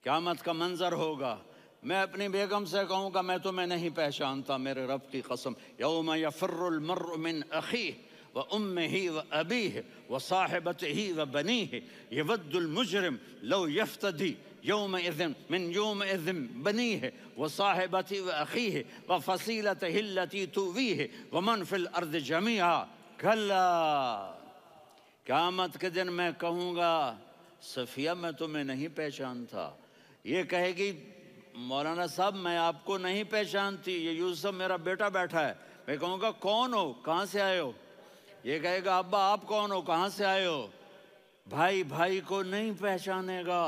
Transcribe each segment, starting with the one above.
قیامت کا منظر ہوگا، میں اپنی بیگم سے کہوں گا میں تمہیں نہیں پہچانتا، میرے رب کی قسم، یوم یفر المرء من اخیہ وامہ وابیہ وصاحبتہ وبنیہ یود المجرم لو یفتدی یومئذ من یومئذ بنیہ وصاحبتہ واخیہ وفصیلتہ التی تؤویہ ومن فی الارض جمیعا کلا، قیامت کے دن میں کہوں گا صفیہ میں تمہیں نہیں پہچانتا، یہ کہے گی مولانا صاحب میں آپ کو نہیں پہچانتی، یہ یوسف میرا بیٹا بیٹھا ہے، میں کہوں گا کون ہو، کہاں سے آئے ہو، یہ کہے گا ابا آپ کون ہو، کہاں سے آئے ہو، بھائی بھائی کو نہیں پہچانے گا،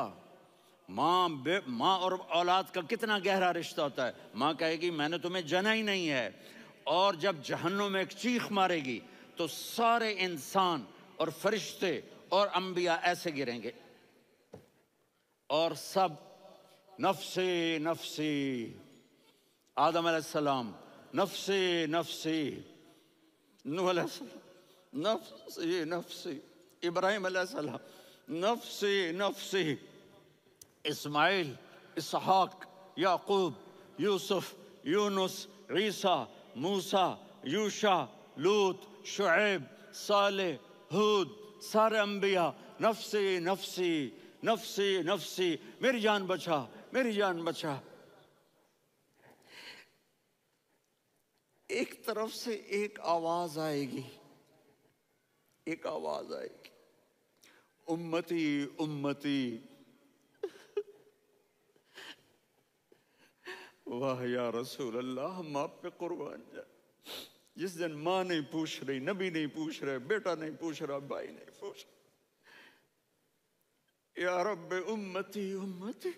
ماں اور اولاد کا کتنا گہرا رشتہ ہوتا ہے، ماں کہے گی میں نے تمہیں جنا ہی نہیں ہے، اور جب جہنم میں ایک چیخ مارے گی تو سارے انسان اور فرشتے اور انبیاء ایسے گریں گے اور سب نفسی نفسی، آدم علیہ السلام نفسی نفسی، نوح علیہ السلام نفسی نفسی، ابراہیم علیہ السلام نفسی نفسی، اسماعیل، اسحاق، یعقوب، یوسف، یونس، عیسیٰ، موسیٰ، یوشع، لوط، شعیب، صالح، ہود، سارے انبیاء نفسی نفسی نفسی نفسی، میری جان بچا میری جان بچا۔ ایک طرف سے ایک آواز آئے گی، ایک آواز آئے گی، امتی امتی، واہ یا رسول اللہ ہم آپ پہ قربان جائیں۔ جس دن ماں نہیں پوچھ رہی، نبی نہیں پوچھ رہے، بیٹا نہیں پوچھ رہا، بھائی نہیں پوچھ رہا، یا رب امتی امتی،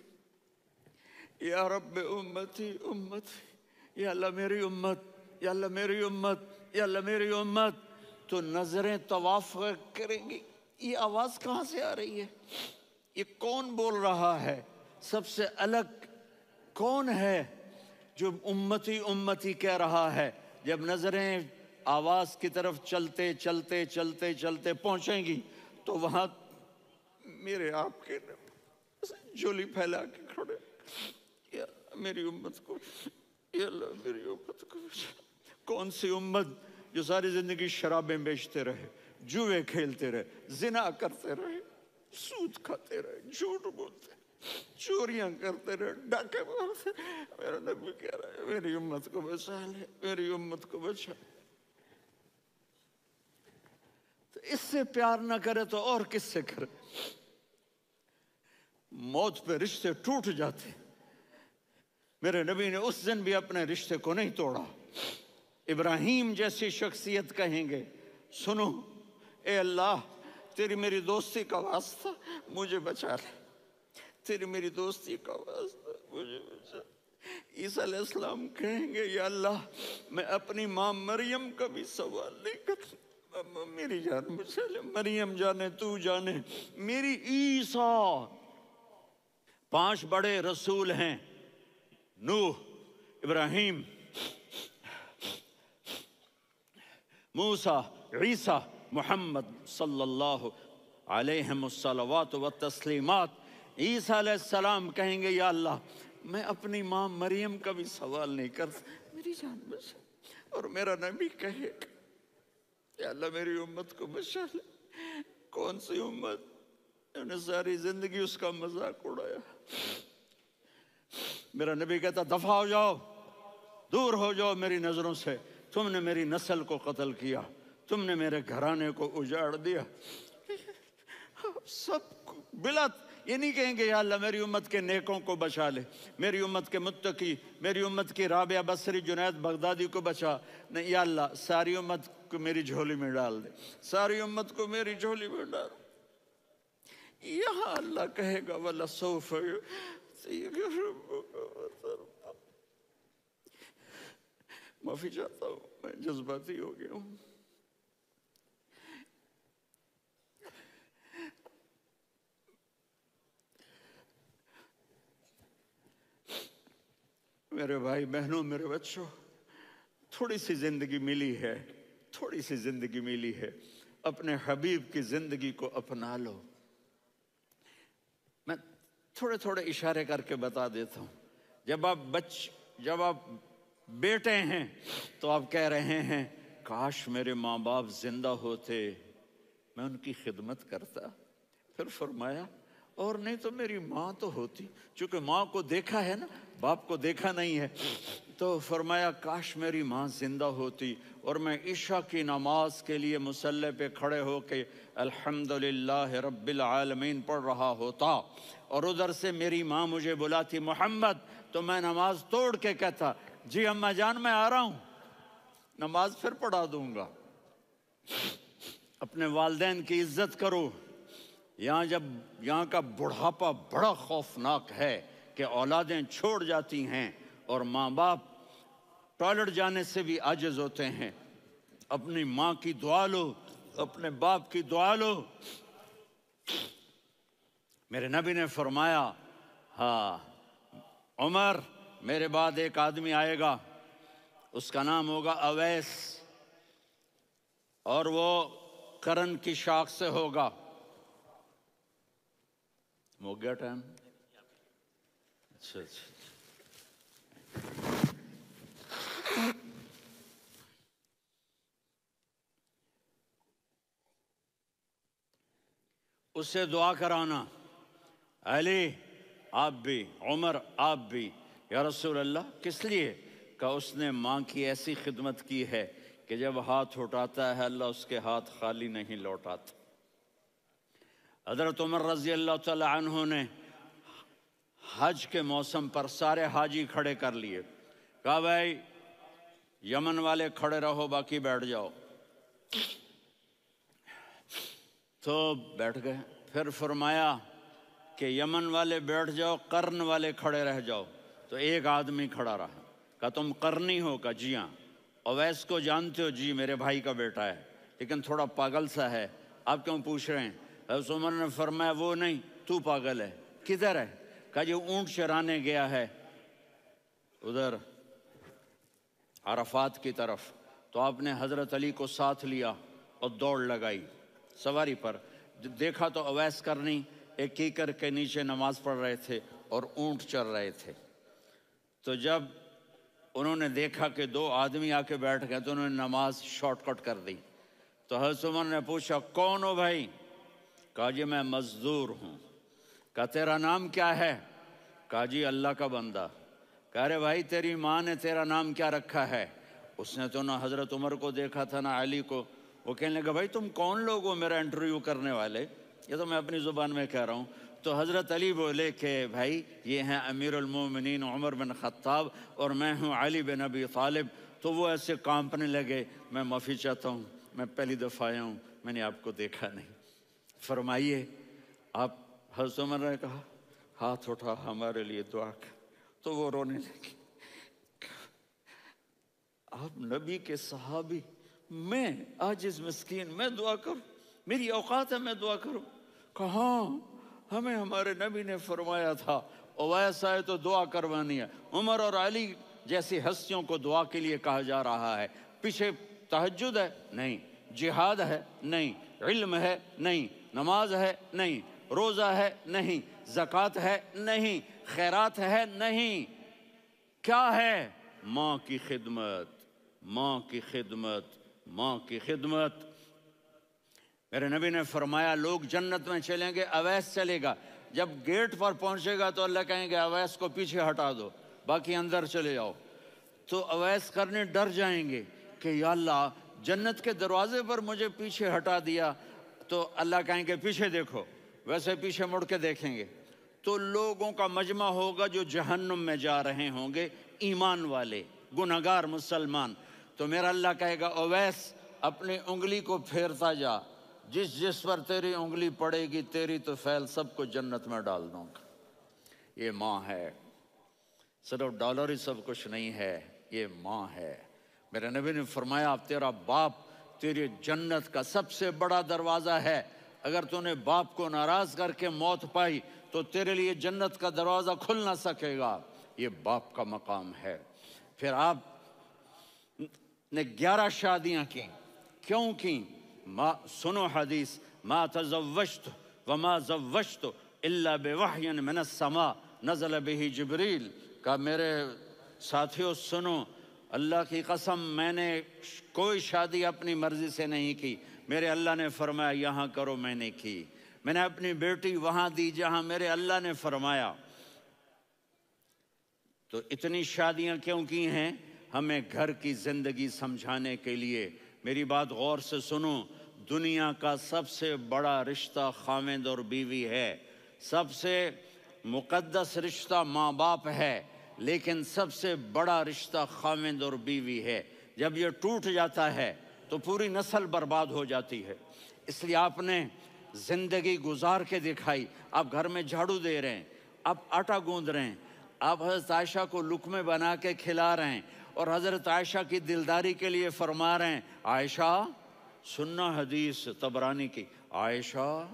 یا رب امتی امتی، یا اللہ میری امت، یا اللہ میری امت، یا اللہ میری امت، تو نظریں طواف کریں گی، یہ آواز کہاں سے آ رہی ہے، یہ کون بول رہا ہے، سب سے الگ کون ہے جو امتی امتی کہہ رہا ہے؟ جب نظریں آواز کی طرف چلتے چلتے چلتے چلتے پہنچیں گی تو وہاں میرے آپ کے جھولی پھیلا کے کھڑے، یا میری امت کو، یا اللہ میری امت کو، کون سی امت جو ساری زندگی شرابیں بیچتے رہے، جوئے کھیلتے رہے، زنا کرتے رہے، سود کھاتے رہے، جھوٹ بولتے رہے، چوریاں کرتے رہے، ڈاکے مارتے رہے، میرا نبی کہہ رہا ہے میری امت کو بچا لے، میری امت کو بچا۔ تو اس سے پیار نہ کرے تو اور کس سے کرے؟ موت پہ رشتے ٹوٹ جاتے، میرے نبی نے اس دن بھی اپنے رشتے کو نہیں توڑا۔ ابراہیم جیسی شخصیت کہیں گے سنو اے اللہ تیری میری دوستی کا واسطہ مجھے بچا لے، تیری میری دوستی کا واسطہ مجھے بچا لے۔ عیسیٰ علیہ السلام کہیں گے یا اللہ میں اپنی ماں مریم کا بھی سوال نہیں کرتا، میری جان بچا لے، مریم جانے تو جانے میری عیسیٰ۔ 5 بڑے رسول ہیں، نوح، ابراہیم، موسیٰ، عیسیٰ، محمد صلی اللہ علیہ الصلوات والتسلیمات۔ عیسیٰ علیہ السلام کہیں گے یا اللہ میں اپنی ماں مریم کا بھی سوال نہیں کرتا، میری جان بچا۔ اور میرا نبی کہے یا اللہ میری امت کو بچا لے۔ کون سی امت انہوں نے ساری زندگی اس کا مذاق اڑایا؟ میرا نبی کہتا دفع ہو جاؤ، دور ہو جاؤ میری نظروں سے، تم نے میری نسل کو قتل کیا، تم نے میرے گھرانے کو اجاڑ دیا۔ سب بلا یہ نہیں کہیں گے یا اللہ میری امت کے نیکوں کو بچا لے، میری امت کے متقی، میری امت کی رابعہ بصری جنید بغدادی کو بچا، نہیں یا اللہ ساری امت کو میری جھولی میں ڈال دے، ساری امت کو میری جھولی میں ڈال۔ یہاں اللہ کہے گا وَلَسَوْفَ يُعْطِيكَ رَبُّكَ فَتَرْضَىٰ۔ معافی چاہتا ہوں میں جذباتی ہو گیا ہوں۔ میرے بھائی بہنوں، میرے بچوں، تھوڑی سی زندگی ملی ہے، تھوڑی سی زندگی ملی ہے، اپنے حبیب کی زندگی کو اپنا لو۔ میں تھوڑے تھوڑے اشارے کر کے بتا دیتا ہوں. جب آپ بیٹے ہیں تو آپ کہہ رہے ہیں کاش میرے ماں باپ زندہ ہوتے، میں ان کی خدمت کرتا. پھر فرمایا اور نہیں تو میری ماں تو ہوتی. چونکہ ماں کو دیکھا ہے نا، باپ کو دیکھا نہیں ہے، تو فرمایا کاش میری ماں زندہ ہوتی اور میں عشاء کی نماز کے لیے مصلی پہ کھڑے ہو کے الحمدللہ رب العالمین پڑھ رہا ہوتا، اور ادھر سے میری ماں مجھے بلاتی محمد، تو میں نماز توڑ کے کہتا جی اماں جان میں آ رہا ہوں، نماز پھر پڑھا دوں گا. اپنے والدین کی عزت کرو. یہاں کا بڑھاپا بڑا خوفناک ہے کہ اولادیں چھوڑ جاتی ہیں اور ماں باپ ٹوائلٹ جانے سے بھی عاجز ہوتے ہیں. اپنی ماں کی دعا لو، اپنے باپ کی دعا لو. میرے نبی نے فرمایا ہاں عمر میرے بعد ایک آدمی آئے گا، اس کا نام ہوگا اویس، اور وہ کرن کی شاخ سے ہوگا. ہو گیا ٹائم؟ اچھا. اس سے دعا کرانا، علی آپ بھی، عمر آپ بھی. یا رسول اللہ کس لیے؟ کہ اس نے ماں کی ایسی خدمت کی ہے کہ جب ہاتھ اٹھاتا ہے اللہ اس کے ہاتھ خالی نہیں لوٹاتا. حضرت عمر رضی اللہ تعالی عنہ نے حج کے موسم پر سارے حاجی کھڑے کر لیے، کہا بھائی یمن والے کھڑے رہو باقی بیٹھ جاؤ. تو بیٹھ گئے. پھر فرمایا کہ یمن والے بیٹھ جاؤ، قرن والے کھڑے رہ جاؤ. تو ایک آدمی کھڑا رہا. کہا تم قرنی ہو؟ کہا جی ہاں. اویس کو جانتے ہو؟ جی میرے بھائی کا بیٹا ہے لیکن تھوڑا پاگل سا ہے، آپ کیوں پوچھ رہے ہیں؟ حضرت عمر نے فرمایا وہ نہیں، تو پاگل ہے. کدھر ہے؟ کہا جی اونٹ چرانے گیا ہے ادھر عرفات کی طرف. تو آپ نے حضرت علی کو ساتھ لیا اور دوڑ لگائی سواری پر. دیکھا تو اویس کرنی ایک کیکر کے نیچے نماز پڑھ رہے تھے اور اونٹ چر رہے تھے. تو جب انہوں نے دیکھا کہ دو آدمی آ کے بیٹھ گئے تو انہوں نے نماز شارٹ کٹ کر دی. تو حضرت عمر نے پوچھا کون ہو بھائی؟ کہا جی میں مزدور ہوں. کہا تیرا نام کیا ہے؟ کہا جی اللہ کا بندہ. کہا ارے بھائی تیری ماں نے تیرا نام کیا رکھا ہے؟ اس نے تو نہ حضرت عمر کو دیکھا تھا نہ علی کو. وہ کہنے لگا بھائی تم کون لوگ ہو میرا انٹرویو کرنے والے؟ یہ تو میں اپنی زبان میں کہہ رہا ہوں. تو حضرت علی بولے کہ بھائی یہ ہیں امیر المومنین عمر بن خطاب اور میں ہوں علی بن ابی طالب. تو وہ ایسے کانپنے لگے. میں معافی چاہتا ہوں، میں پہلی دفعہ آیا ہوں، میں نے آپ کو دیکھا نہیں. فرمائیے آپ. حضرت عمر نے کہا ہاتھ اٹھا ہمارے لیے دعا کر. تو وہ رونے لگے. آپ نبی کے صحابی، میں عاجز مسکین میں دعا کروں؟ میری اوقات ہے میں دعا کروں؟ کہاں ہمیں ہمارے نبی نے فرمایا تھا اویس آئے تو دعا کروانی ہے. عمر اور علی جیسی ہستیوں کو دعا کے لیے کہا جا رہا ہے. پیچھے تہجد ہے؟ نہیں. جہاد ہے؟ نہیں. علم ہے؟ نہیں. نماز ہے؟ نہیں. روزہ ہے؟ نہیں. زکوٰۃ ہے؟ نہیں. خیرات ہے؟ نہیں. کیا ہے؟ ماں کی خدمت، ماں کی خدمت، ماں کی خدمت. میرے نبی نے فرمایا لوگ جنت میں چلیں گے، اویس چلے گا. جب گیٹ پر پہنچے گا تو اللہ کہیں گے اویس کو پیچھے ہٹا دو، باقی اندر چلے جاؤ. تو اویس کرنے ڈر جائیں گے کہ یا اللہ جنت کے دروازے پر مجھے پیچھے ہٹا دیا. تو اللہ کہیں گے پیچھے دیکھو، ویسے پیچھے مڑ کے دیکھیں گے تو لوگوں کا مجمع ہوگا جو جہنم میں جا رہے ہوں گے، ایمان والے، گنہگار مسلمان. تو میرا اللہ کہے گا اویس اپنی انگلی کو پھیرتا جا، جس پر تیری انگلی پڑے گی تیری تو فیل سب کو جنت میں ڈال دوں گا. یہ ماں ہے، صرف ڈالر ہی سب کچھ نہیں ہے، یہ ماں ہے. میرے نبی نے فرمایا تیرا باپ تیری جنت کا سب سے بڑا دروازہ ہے. اگر تو نے باپ کو ناراض کر کے موت پائی تو تیرے لیے جنت کا دروازہ کھل نہ سکے گا. یہ باپ کا مقام ہے. پھر آپ نے 11 شادیاں کی. کیوں کی؟ سنو حدیث، ما تزوجت وما زوجت الا بوحی من السماء نزل به جبریل، کہا میرے ساتھیوں سنو، اللہ کی قسم میں نے کوئی شادی اپنی مرضی سے نہیں کی، میرے اللہ نے فرمایا یہاں کرو، میں نے کی۔ میں نے اپنی بیٹی وہاں دی جہاں میرے اللہ نے فرمایا۔ تو اتنی شادیاں کیوں کی ہیں؟ ہمیں گھر کی زندگی سمجھانے کے لیے۔ میری بات غور سے سنو، دنیا کا سب سے بڑا رشتہ خاوند اور بیوی ہے، سب سے مقدس رشتہ ماں باپ ہے، لیکن سب سے بڑا رشتہ خاوند اور بیوی ہے۔ جب یہ ٹوٹ جاتا ہے تو پوری نسل برباد ہو جاتی ہے۔ اس لیے آپ نے زندگی گزار کے دکھائی۔ آپ گھر میں جھاڑو دے رہے ہیں، آپ آٹا گوندھ رہے ہیں، آپ حضرت عائشہ کو لقمے بنا کے کھلا رہے ہیں، اور حضرت عائشہ کی دلداری کے لیے فرما رہے ہیں عائشہ سننا حدیث طبرانی کی، عائشہ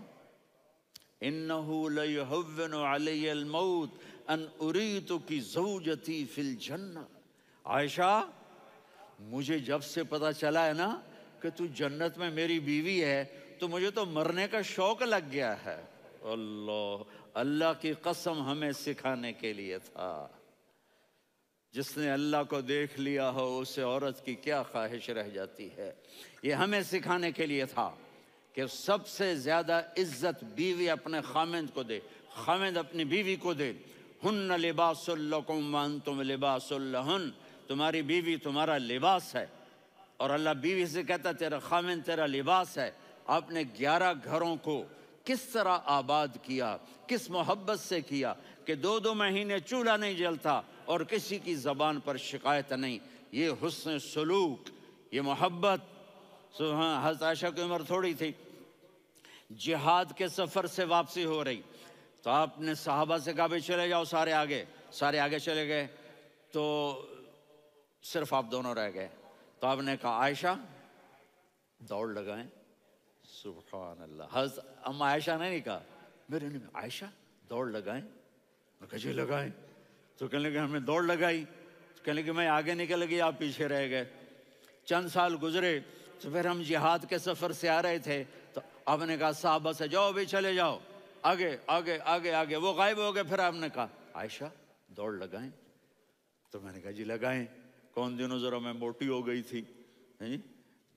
انہو لیہون علی الموت ان اریتکی زوجتی فی الجنہ۔ عائشہ مجھے جب سے پتا چلا ہے نا کہ تو جنت میں میری بیوی ہے تو مجھے تو مرنے کا شوق لگ گیا ہے۔ اللہ کی قسم ہمیں سکھانے کے لیے تھا۔ جس نے اللہ کو دیکھ لیا ہو اسے عورت کی کیا خواہش رہ جاتی ہے۔ یہ ہمیں سکھانے کے لیے تھا کہ سب سے زیادہ عزت بیوی اپنے خاوند کو دے، خاوند اپنی بیوی کو دے۔ ہن لباس لکم وانتم لباس لہن، تمہاری بیوی تمہارا لباس ہے، اور اللہ بیوی سے کہتا تیرا خاوند تیرا لباس ہے۔ آپ نے 11 گھروں کو کس طرح آباد کیا، کس محبت سے کیا کہ 2 مہینے چولہا نہیں جلتا اور کسی کی زبان پر شکایت نہیں۔ یہ حسن سلوک، یہ محبت۔ حضرت عائشہ کی عمر تھوڑی تھی، جہاد کے سفر سے واپسی ہو رہی، تو آپ نے صحابہ سے کہا بھی چلے جاؤ سارے آگے چلے گئے، تو صرف آپ دونوں رہ گئے۔ تو آپ نے کہا عائشہ دوڑ لگائیں۔ سبحان اللہ، حضرت اما عائشہ نے نہیں کہا، میرے نے عائشہ دوڑ لگائیں، میں کہا جی لگائیں۔ تو کہنے لگے ہم نے دوڑ لگائی، تو کہنے لگے میں آگے نکل گئی، آپ پیچھے رہ گئے۔ چند سال گزرے تو پھر ہم جہاد کے سفر سے آ رہے تھے، تو آپ نے کہا صحابہ سے جاؤ بھی چلے جاؤ آگے آگے آگے آگے، وہ غائب ہو گئے۔ پھر آپ نے کہا عائشہ دوڑ لگائیں، تو میں نے کہا جی لگائیں۔ کون دنوں ذرا میں موٹی ہو گئی تھی،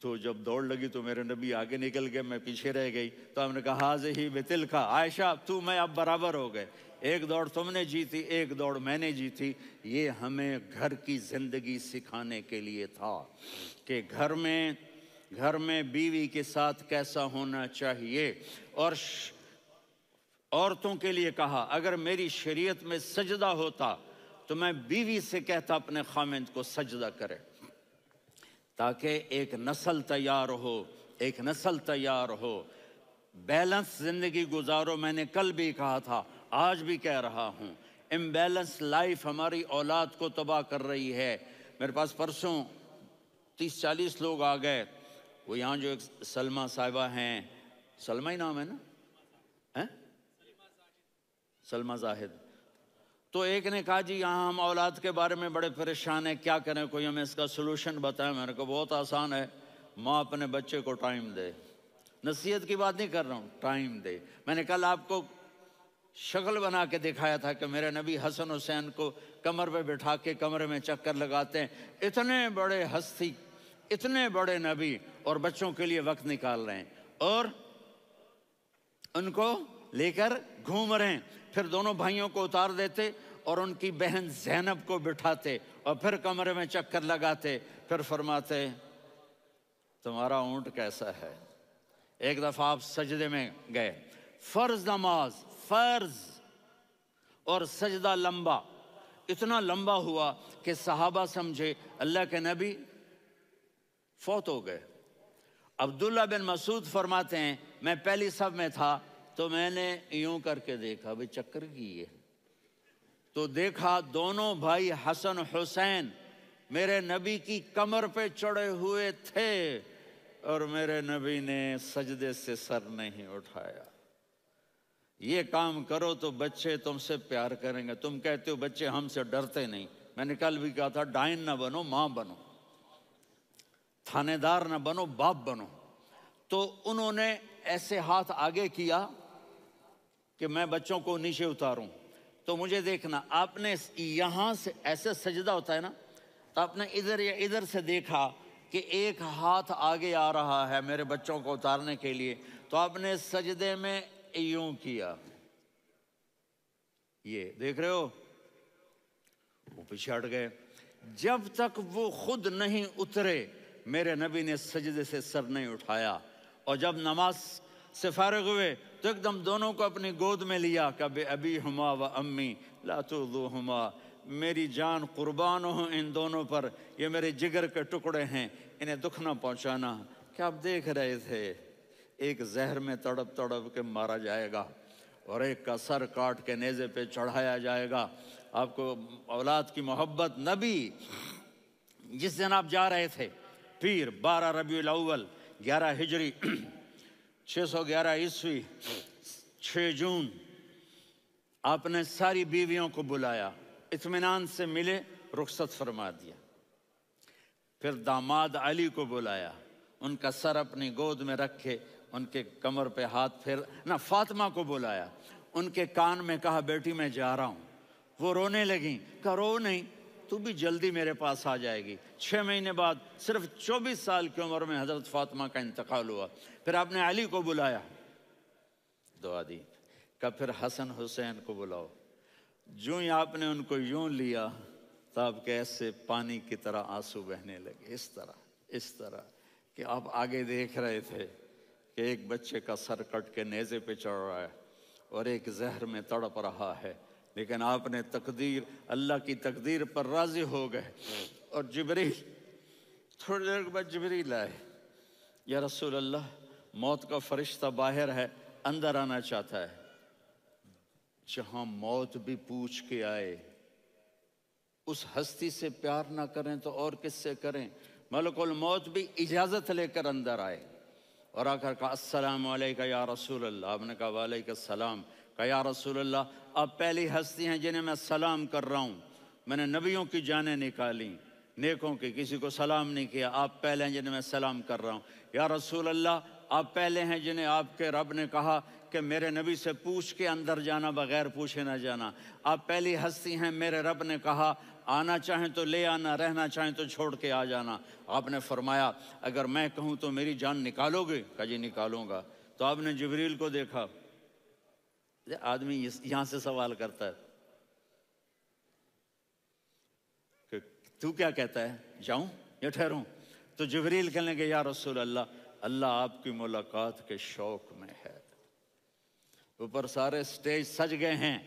تو جب دوڑ لگی تو میرے نبی آگے نکل گئے، میں پیچھے رہ گئی۔ تو ہم نے کہا ہاذہ بتلک، عائشہ تو میں اب برابر ہو گئے، ایک دوڑ تم نے جیتی، ایک دوڑ میں نے جیتی۔ یہ ہمیں گھر کی زندگی سکھانے کے لیے تھا کہ گھر میں بیوی کے ساتھ کیسا ہونا چاہیے۔ اور عورتوں کے لیے کہا اگر میری شریعت میں سجدہ ہوتا تو میں بیوی سے کہتا اپنے خاوند کو سجدہ کرے، تاکہ ایک نسل تیار ہو، بیلنس زندگی گزارو۔ میں نے کل بھی کہا تھا، آج بھی کہہ رہا ہوں، امبیلنس لائف ہماری اولاد کو تباہ کر رہی ہے۔ میرے پاس پرسوں 30-40 لوگ آ گئے، وہ یہاں جو ایک سلمہ صاحبہ ہیں، سلمہ ہی نام ہے نا، سلمہ زاہد، تو ایک نے کہا جی یہاں ہم اولاد کے بارے میں بڑے پریشان ہیں، کیا کریں، کوئی ہمیں اس کا سلوشن بتائیں۔ میں نے کہا بہت آسان ہے، ماں اپنے بچے کو ٹائم دے، نصیحت کی بات نہیں کر رہا ہوں، ٹائم دے۔ میں نے کل آپ کو شکل بنا کے دکھایا تھا کہ میرے نبی حسن حسین کو کمر پہ بٹھا کے کمرے میں چکر لگاتے ہیں۔ اتنے بڑے ہستی، اتنے بڑے نبی، اور بچوں کے لیے وقت نکال رہے ہیں اور ان کو لے کر گھوم رہے ہیں۔ پھر دونوں بھائیوں کو اتار دیتے اور ان کی بہن زینب کو بٹھاتے اور پھر کمرے میں چکر لگاتے، پھر فرماتے تمہارا اونٹ کیسا ہے۔ ایک دفعہ آپ سجدے میں گئے، فرض نماز، فرض، اور سجدہ لمبا، اتنا لمبا ہوا کہ صحابہ سمجھے اللہ کے نبی فوت ہو گئے۔ عبداللہ بن مسعود فرماتے ہیں میں پہلی صف میں تھا تو میں نے یوں کر کے دیکھا، بھئی چکر کی ہے، تو دیکھا دونوں بھائی حسن حسین میرے نبی کی کمر پہ چڑھے ہوئے تھے اور میرے نبی نے سجدے سے سر نہیں اٹھایا۔ یہ کام کرو تو بچے تم سے پیار کریں گے۔ تم کہتے ہو بچے ہم سے ڈرتے نہیں، میں نے کل بھی کہا تھا ڈائن نہ بنو، ماں بنو، تھانے دار نہ بنو، باپ بنو۔ تو انہوں نے ایسے ہاتھ آگے کیا کہ میں بچوں کو نیچے اتاروں، تو مجھے دیکھنا، آپ نے یہاں سے ایسے سجدہ ہوتا ہے نا، تو آپ نے ادھر یا ادھر سے دیکھا کہ ایک ہاتھ آگے آ رہا ہے میرے بچوں کو اتارنے کے لیے، تو آپ نے سجدے میں یوں کیا، یہ دیکھ رہے ہو، وہ پیچھے ہٹ گئے۔ جب تک وہ خود نہیں اترے میرے نبی نے سجدے سے سر نہیں اٹھایا، اور جب نماز سے فارغ ہوئے تو ایک دم دونوں کو اپنی گود میں لیا کہ ابی ہما و امی لا تؤذوہما، میری جان قربان ہو ان دونوں پر، یہ میرے جگر کے ٹکڑے ہیں، انہیں دکھ نہ پہنچانا۔ کیا آپ دیکھ رہے تھے ایک زہر میں تڑپ تڑپ کے مارا جائے گا، اور ایک کا سر کاٹ کے نیزے پہ چڑھایا جائے گا۔ آپ کو اولاد کی محبت، نبی جس دن آپ جا رہے تھے پیر 12 ربیع الاول 11 ہجری 611 عیسوی 6 جون، آپ نے ساری بیویوں کو بلایا، اطمینان سے ملے، رخصت فرما دیا۔ پھر داماد علی کو بلایا، ان کا سر اپنی گود میں رکھے، ان کے کمر پہ ہاتھ پھیر نہ، فاطمہ کو بلایا، ان کے کان میں کہا بیٹی میں جا رہا ہوں۔ وہ رونے لگیں، کہا رو نہیں، تو بھی جلدی میرے پاس آ جائے گی۔ 6 مہینے بعد صرف 24 سال کی عمر میں حضرت فاطمہ کا انتقال ہوا۔ پھر آپ نے علی کو بلایا، دعا دی، کہ پھر حسن حسین کو بلاؤ۔ جو ہی آپ نے ان کو یوں لیا تو آپ کے ایسے پانی کی طرح آنسو بہنے لگے، اس طرح کہ آپ آگے دیکھ رہے تھے کہ ایک بچے کا سر کٹ کے نیزے پہ چڑھ رہا ہے اور ایک زہر میں تڑپ رہا ہے، لیکن آپ نے تقدیر، اللہ کی تقدیر پر راضی ہو گئے۔ اور جبریل، تھوڑی دیر کے بعد جبریل آئے، یا رسول اللہ موت کا فرشتہ باہر ہے، اندر آنا چاہتا ہے۔ جہاں موت بھی پوچھ کے آئے، اس ہستی سے پیار نہ کریں تو اور کس سے کریں؟ ملک الموت بھی اجازت لے کر اندر آئے اور آ کر کہا السلام علیکہ یا رسول اللہ۔ آپ نے کہا وعلیکم السلام۔ کہا یا رسول اللہ آپ پہلی ہستی ہیں جنہیں میں سلام کر رہا ہوں، میں نے نبیوں کی جانیں نکالی، نیکوں کی، کسی کو سلام نہیں کیا، آپ پہلے ہیں جنہیں میں سلام کر رہا ہوں۔ یا رسول اللہ آپ پہلے ہیں جنہیں آپ کے رب نے کہا کہ میرے نبی سے پوچھ کے اندر جانا، بغیر پوچھے نہ جانا۔ آپ پہلی ہستی ہیں، میرے رب نے کہا آنا چاہیں تو لے آنا، رہنا چاہیں تو چھوڑ کے آ جانا۔ آپ نے فرمایا اگر میں کہوں تو میری جان نکالو گے؟ کہا جی نکالوں گا۔ تو آپ نے جبریل کو دیکھا، آدمی یہاں سے سوال کرتا ہے کہ تو کیا کہتا ہے، جاؤں یا ٹھہروں؟ تو جبریل کہنے لگے یا رسول اللہ، اللہ آپ کی ملاقات کے شوق میں ہے۔ اوپر سارے سٹیج سج گئے ہیں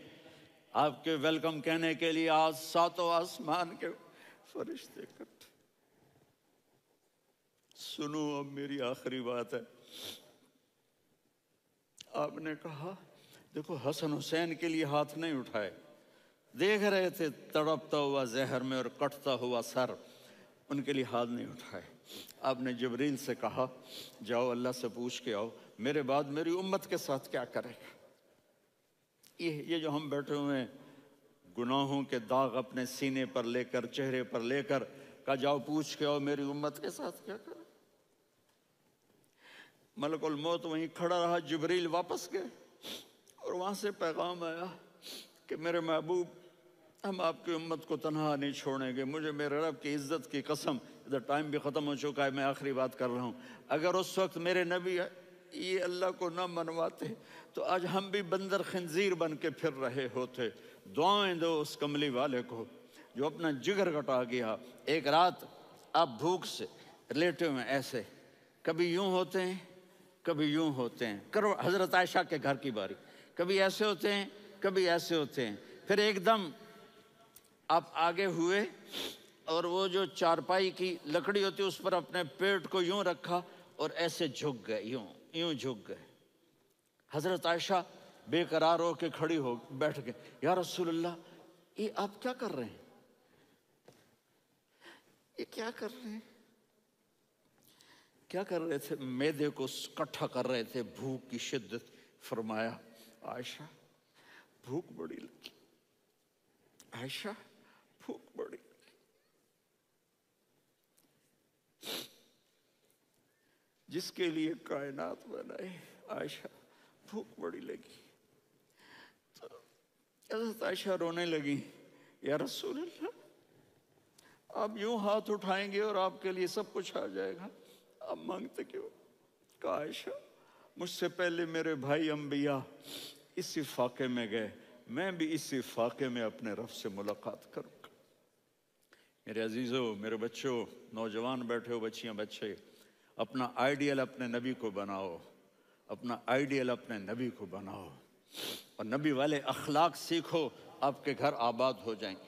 آپ کے ویلکم کہنے کے لیے، آج 7 آسمان کے فرشتے اکٹھے۔ سنو اب میری آخری بات ہے۔ آپ نے کہا دیکھو حسن حسین کے لیے ہاتھ نہیں اٹھائے، دیکھ رہے تھے تڑپتا ہوا زہر میں اور کٹتا ہوا سر، ان کے لیے ہاتھ نہیں اٹھائے۔ آپ نے جبریل سے کہا جاؤ اللہ سے پوچھ کے آؤ میرے بعد میری امت کے ساتھ کیا کرے گا۔ یہ جو ہم بیٹھے ہوئے ہیں گناہوں کے داغ اپنے سینے پر لے کر، چہرے پر لے کر، کہا جاؤ پوچھ کے آؤ میری امت کے ساتھ کیا کرے۔ ملک الموت وہیں کھڑا رہا، جبریل واپس گئے اور وہاں سے پیغام آیا کہ میرے محبوب ہم آپ کی امت کو تنہا نہیں چھوڑیں گے، مجھے میرے رب کی عزت کی قسم، ادھر ٹائم بھی ختم ہو چکا ہے، میں آخری بات کر رہا ہوں، اگر اس وقت میرے نبی یہ اللہ کو نہ منواتے تو آج ہم بھی بندر خنزیر بن کے پھر رہے ہوتے۔ دعائیں دو اس کملی والے کو جو اپنا جگر کٹا گیا۔ ایک رات آپ بھوک سے لیٹے ہوئے ایسے، کبھی یوں ہوتے ہیں کبھی یوں ہوتے ہیں، کرو حضرت عائشہ کے گھر کی باری، کبھی ایسے ہوتے ہیں کبھی ایسے ہوتے ہیں، پھر ایک دم آپ آگے ہوئے اور وہ جو چارپائی کی لکڑی ہوتی اس پر اپنے پیٹ کو یوں رکھا اور ایسے جھک گئے، یوں جھک گئے۔ حضرت عائشہ بے قرار ہو کے کھڑی ہو بیٹھ گئے، یا رسول اللہ یہ آپ کیا کر رہے ہیں، یہ کیا کر رہے ہیں؟ کیا کر رہے تھے؟ معدے کو کٹھا کر رہے تھے، بھوک کی شدت۔ فرمایا عائشہ بھوک بڑی لگی، عائشہ بھوک بڑی لگی، جس کے لیے کائنات بنائے، عائشہ بھوک بڑی لگی۔ حضرت عائشہ رونے لگی، یا رسول اللہ آپ یوں ہاتھ اٹھائیں گے اور آپ کے لیے سب کچھ آ جائے گا، آپ مانگتے کیوں؟ کہا عائشہ مجھ سے پہلے میرے بھائی انبیاء اسی فاقے میں گئے، میں بھی اسی فاقے میں اپنے رب سے ملاقات کروں گا۔ میرے عزیزوں، میرے بچوں، نوجوان بیٹھے ہو، بچیاں بچے، اپنا آئیڈیل اپنے نبی کو بناؤ، اپنا آئیڈیل اپنے نبی کو بناؤ، اور نبی والے اخلاق سیکھو، آپ کے گھر آباد ہو جائیں گے۔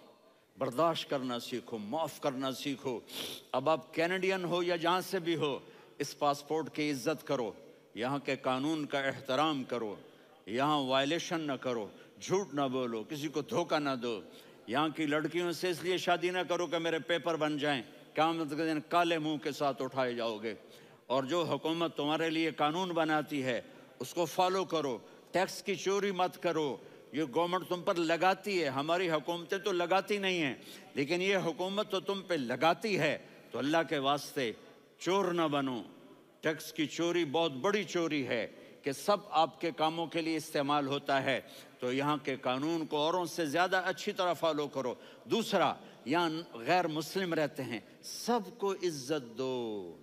برداشت کرنا سیکھو، معاف کرنا سیکھو۔ اب آپ کینیڈین ہو یا جہاں سے بھی ہو، اس پاسپورٹ کی عزت کرو، یہاں کے قانون کا احترام کرو، یہاں وائلیشن نہ کرو، جھوٹ نہ بولو، کسی کو دھوکہ نہ دو۔ یہاں کی لڑکیوں سے اس لیے شادی نہ کرو کہ میرے پیپر بن جائیں، قیامت کے دن کالے منہ کے ساتھ اٹھائے جاؤ گے۔ اور جو حکومت تمہارے لیے قانون بناتی ہے اس کو فالو کرو، ٹیکس کی چوری مت کرو۔ یہ گورنمنٹ تم پر لگاتی ہے، ہماری حکومتیں تو لگاتی نہیں ہیں، لیکن یہ حکومت تو تم پہ لگاتی ہے، تو اللہ کے واسطے چور نہ بنو۔ ٹیکس کی چوری بہت بڑی چوری ہے کہ سب آپ کے کاموں کے لیے استعمال ہوتا ہے، تو یہاں کے قانون کو اوروں سے زیادہ اچھی طرح فالو کرو۔ دوسرا، یہاں غیر مسلم رہتے ہیں، سب کو عزت دو،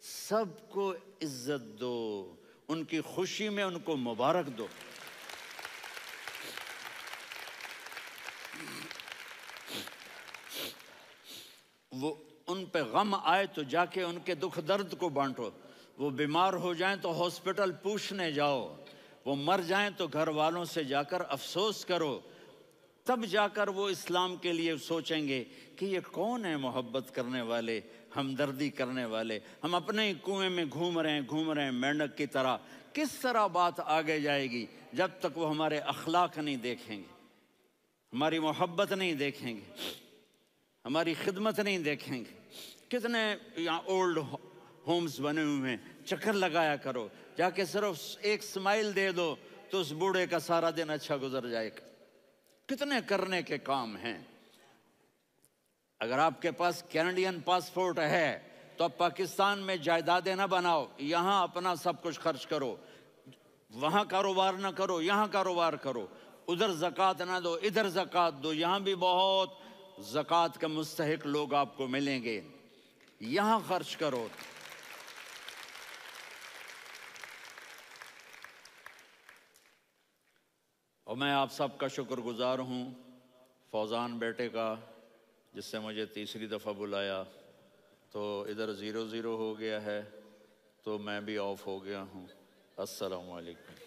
سب کو عزت دو، ان کی خوشی میں ان کو مبارک دو۔ وہ ان پہ غم آئے تو جا کے ان کے دکھ درد کو بانٹو، وہ بیمار ہو جائیں تو ہاسپٹل پوچھنے جاؤ، وہ مر جائیں تو گھر والوں سے جا کر افسوس کرو، تب جا کر وہ اسلام کے لیے سوچیں گے کہ یہ کون ہے محبت کرنے والے، ہمدردی کرنے والے۔ ہم اپنے ہی کنویں میں گھوم رہے ہیں مینڈک کی طرح۔ کس طرح بات آگے جائے گی جب تک وہ ہمارے اخلاق نہیں دیکھیں گے، ہماری محبت نہیں دیکھیں گے، ہماری خدمت نہیں دیکھیں گے۔ کتنے یہاں اولڈ ہومز بنے ہوئے ہیں، چکر لگایا کرو، جا کے صرف ایک سمائل دے دو تو اس بوڑھے کا سارا دن اچھا گزر جائے گا۔ کتنے کرنے کے کام ہیں۔ اگر آپ کے پاس کینیڈین پاسپورٹ ہے تو اب پاکستان میں جائیدادیں نہ بناؤ، یہاں اپنا سب کچھ خرچ کرو، وہاں کاروبار نہ کرو، یہاں کاروبار کرو، ادھر زکوٰۃ نہ دو، ادھر زکوٰۃ دو، یہاں بھی بہت زکوٰۃ کے مستحق لوگ آپ کو ملیں گے، یہاں خرچ کرو۔ اور میں آپ سب کا شکر گزار ہوں، فوزان بیٹے کا، جس سے مجھے تیسری دفعہ بلایا، تو ادھر 0-0 ہو گیا ہے تو میں بھی آف ہو گیا ہوں۔ السلام علیکم۔